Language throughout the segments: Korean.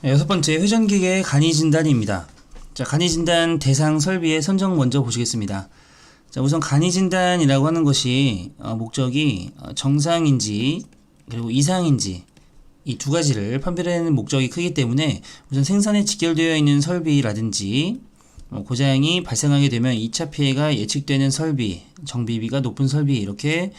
여섯 번째, 회전기계 간이 진단입니다. 자, 간이 진단 대상 설비의 선정 먼저 보시겠습니다. 자, 우선 간이 진단이라고 하는 것이 목적이 정상인지 그리고 이상인지 이 두 가지를 판별하는 목적이 크기 때문에 우선 생산에 직결되어 있는 설비라든지 고장이 발생하게 되면 2차 피해가 예측되는 설비, 정비비가 높은 설비, 이렇게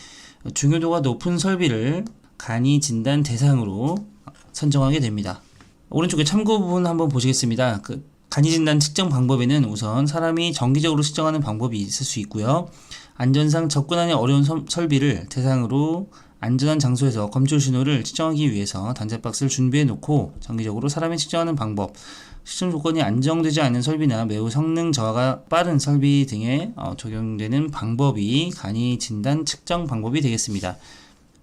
중요도가 높은 설비를 간이 진단 대상으로 선정하게 됩니다. 오른쪽에 참고 부분 한번 보시겠습니다. 간이 진단 측정 방법에는 우선 사람이 정기적으로 측정하는 방법이 있을 수 있고요. 안전상 접근하기 어려운 설비를 대상으로 안전한 장소에서 검출 신호를 측정하기 위해서 단자박스를 준비해 놓고 정기적으로 사람이 측정하는 방법, 측정 조건이 안정되지 않은 설비나 매우 성능 저하가 빠른 설비 등에 적용되는 방법이 간이 진단 측정 방법이 되겠습니다.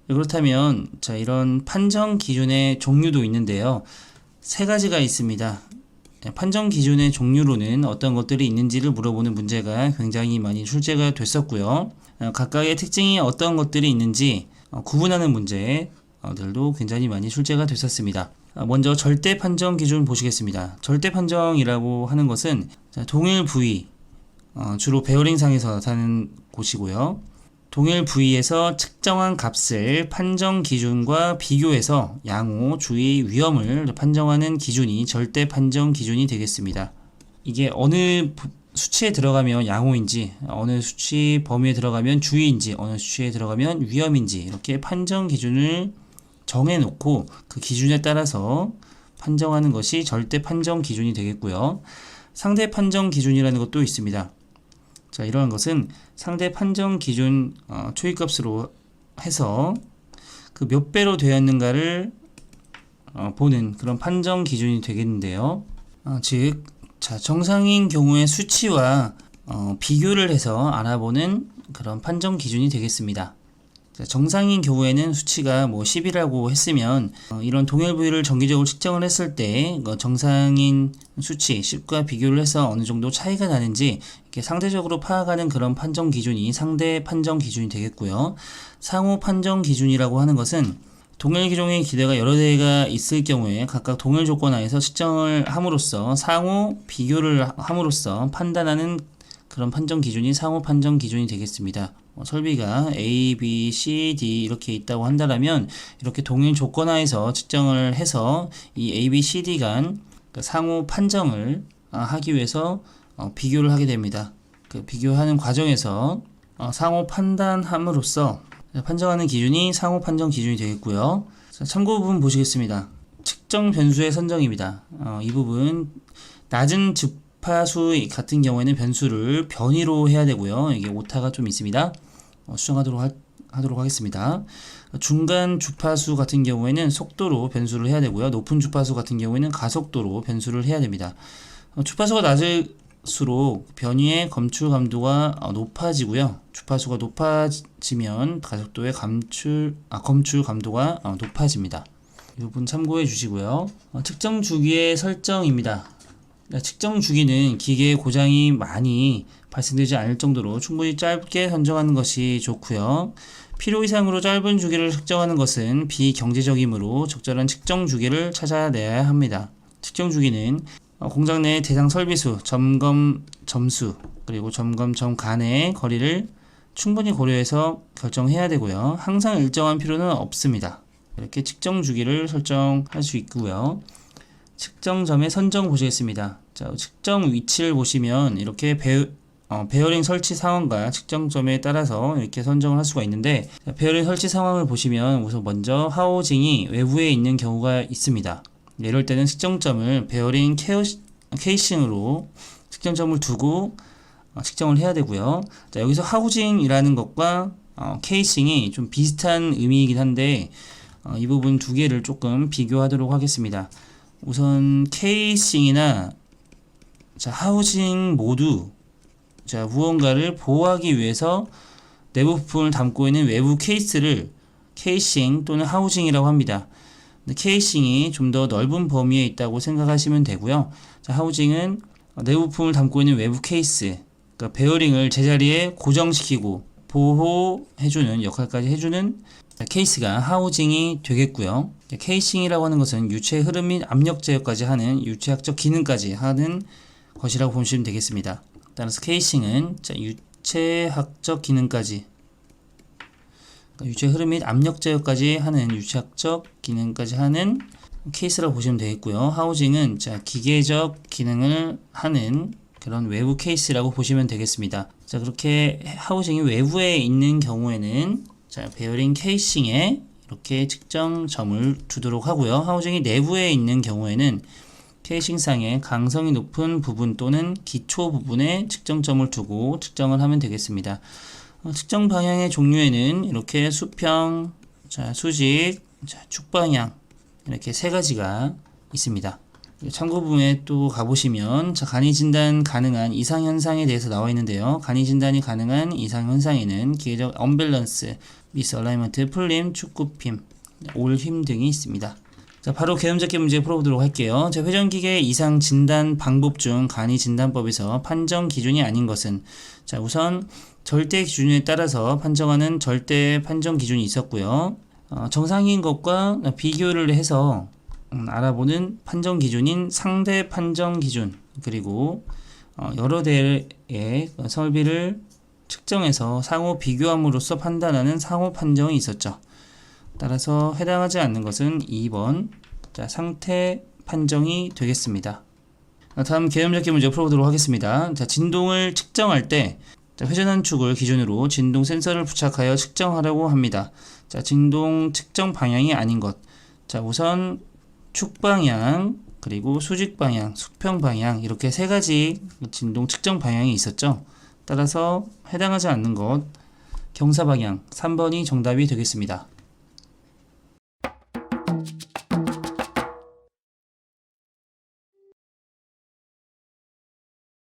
그렇다면 자, 이런 판정 기준의 종류도 있는데요. 세 가지가 있습니다. 판정 기준의 종류로는 어떤 것들이 있는지를 물어보는 문제가 굉장히 많이 출제가 됐었고요. 각각의 특징이 어떤 것들이 있는지 구분하는 문제들도 굉장히 많이 출제가 됐었습니다. 먼저 절대 판정 기준 보시겠습니다. 절대 판정이라고 하는 것은 동일 부위, 주로 베어링상에서 나타나는 곳이고요. 동일 부위에서 측정한 값을 판정 기준과 비교해서 양호, 주의, 위험을 판정하는 기준이 절대 판정 기준이 되겠습니다. 이게 어느 수치에 들어가면 양호인지, 어느 수치 범위에 들어가면 주의인지, 어느 수치에 들어가면 위험인지 이렇게 판정 기준을 정해놓고 그 기준에 따라서 판정하는 것이 절대 판정 기준이 되겠고요. 상대 판정 기준이라는 것도 있습니다. 자, 이러한 것은 상대 판정 기준 초이값으로 해서 그 몇 배로 되었는가를 보는 그런 판정 기준이 되겠는데요. 즉, 자, 정상인 경우의 수치와 비교를 해서 알아보는 그런 판정 기준이 되겠습니다. 자, 정상인 경우에는 수치가 10이라고 했으면 이런 동일 부위를 정기적으로 측정을 했을 때 정상인 수치 10과 비교를 해서 어느 정도 차이가 나는지 이렇게 상대적으로 파악하는 그런 판정 기준이 상대 판정 기준이 되겠고요. 상호 판정 기준이라고 하는 것은 동일 기종의 기대가 여러 대가 있을 경우에 각각 동일 조건 하에서 측정을 함으로써 상호 비교를 함으로써 판단하는 그런 판정 기준이 상호 판정 기준이 되겠습니다. 설비가 A, B, C, D 이렇게 있다고 한다면 이렇게 동일 조건 하에서 측정을 해서 이 A, B, C, D 간 상호 판정을 하기 위해서 비교를 하게 됩니다. 그 비교하는 과정에서 상호 판단함으로써 판정하는 기준이 상호 판정 기준이 되겠고요. 자, 참고 부분 보시겠습니다. 측정 변수의 선정입니다. 이 부분 낮은 주파수 같은 경우에는 변수를 변위로 해야 되고요. 이게 오타가 좀 있습니다. 수정하도록 하겠습니다. 중간 주파수 같은 경우에는 속도로 변수를 해야 되고요. 높은 주파수 같은 경우에는 가속도로 변수를 해야 됩니다. 주파수가 낮을수록 변위의 검출 감도가 높아지고요. 주파수가 높아지면 가속도의 검출 감도가 높아집니다. 이 부분 참고해 주시고요. 측정 주기의 설정입니다. 측정 주기는 기계의 고장이 많이 발생되지 않을 정도로 충분히 짧게 선정하는 것이 좋고요. 필요 이상으로 짧은 주기를 측정하는 것은 비경제적이므로 적절한 측정 주기를 찾아내야 합니다. 측정 주기는 공장 내 대상 설비수, 점검 점수, 그리고 점검 점 간의 거리를 충분히 고려해서 결정해야 되고요. 항상 일정한 필요는 없습니다. 이렇게 측정 주기를 설정할 수 있고요. 측정점의 선정 보시겠습니다. 자, 측정 위치를 보시면 이렇게 베어링 설치 상황과 측정점에 따라서 이렇게 선정을 할 수가 있는데, 베어링 설치 상황을 보시면 우선 먼저 하우징이 외부에 있는 경우가 있습니다. 이럴 때는 측정점을 베어링 케이싱으로 측정점을 두고 측정을 해야 되고요. 자, 여기서 하우징이라는 것과 케이싱이 좀 비슷한 의미이긴 한데 이 부분 두 개를 조금 비교하도록 하겠습니다. 우선 케이싱이나 하우징 모두 무언가를 보호하기 위해서 내부 부품을 담고 있는 외부 케이스를 케이싱 또는 하우징이라고 합니다. 케이싱이 좀 더 넓은 범위에 있다고 생각하시면 되고요. 하우징은 내부 부품을 담고 있는 외부 케이스, 그러니까 베어링을 제자리에 고정시키고 보호해주는 역할까지 해주는 케이스가 하우징이 되겠고요. 케이싱이라고 하는 것은 유체 흐름 및 압력 제어까지 하는 유체학적 기능까지 하는 것이라고 보시면 되겠습니다. 따라서 케이싱은 유체학적 기능까지, 유체 흐름 및 압력 제어까지 하는 유체학적 기능까지 하는 케이스라고 보시면 되겠고요. 하우징은 기계적 기능을 하는 그런 외부 케이스라고 보시면 되겠습니다. 자, 그렇게 하우징이 외부에 있는 경우에는 베어링 케이싱에 이렇게 측정점을 두도록 하고요. 하우징이 내부에 있는 경우에는 케이싱상의 강성이 높은 부분 또는 기초 부분에 측정점을 두고 측정을 하면 되겠습니다. 측정 방향의 종류에는 이렇게 수평, 수직, 축방향 이렇게 세 가지가 있습니다. 참고 부분에 또 가보시면 간이 진단 가능한 이상 현상에 대해서 나와 있는데요. 간이 진단이 가능한 이상 현상에는 기계적 언밸런스, 미스얼라이먼트, 풀림, 축구힘, 올힘 등이 있습니다. 자, 바로 개념적인 문제 풀어보도록 할게요. 회전기계 이상 진단 방법 중 간이 진단법에서 판정 기준이 아닌 것은, 자, 우선 절대 기준에 따라서 판정하는 절대 판정 기준이 있었고요. 정상인 것과 비교를 해서 알아보는 판정 기준인 상대 판정 기준, 그리고 여러 대의 설비를 측정해서 상호 비교함으로써 판단하는 상호 판정이 있었죠. 따라서 해당하지 않는 것은 2번 상태 판정이 되겠습니다. 다음 개념적인 문제 풀어보도록 하겠습니다. 진동을 측정할 때 회전한 축을 기준으로 진동 센서를 부착하여 측정하라고 합니다. 진동 측정 방향이 아닌 것. 우선 축 방향, 그리고 수직 방향, 수평 방향 이렇게 세 가지 진동 측정 방향이 있었죠. 따라서 해당하지 않는 것 경사 방향 3번이 정답이 되겠습니다.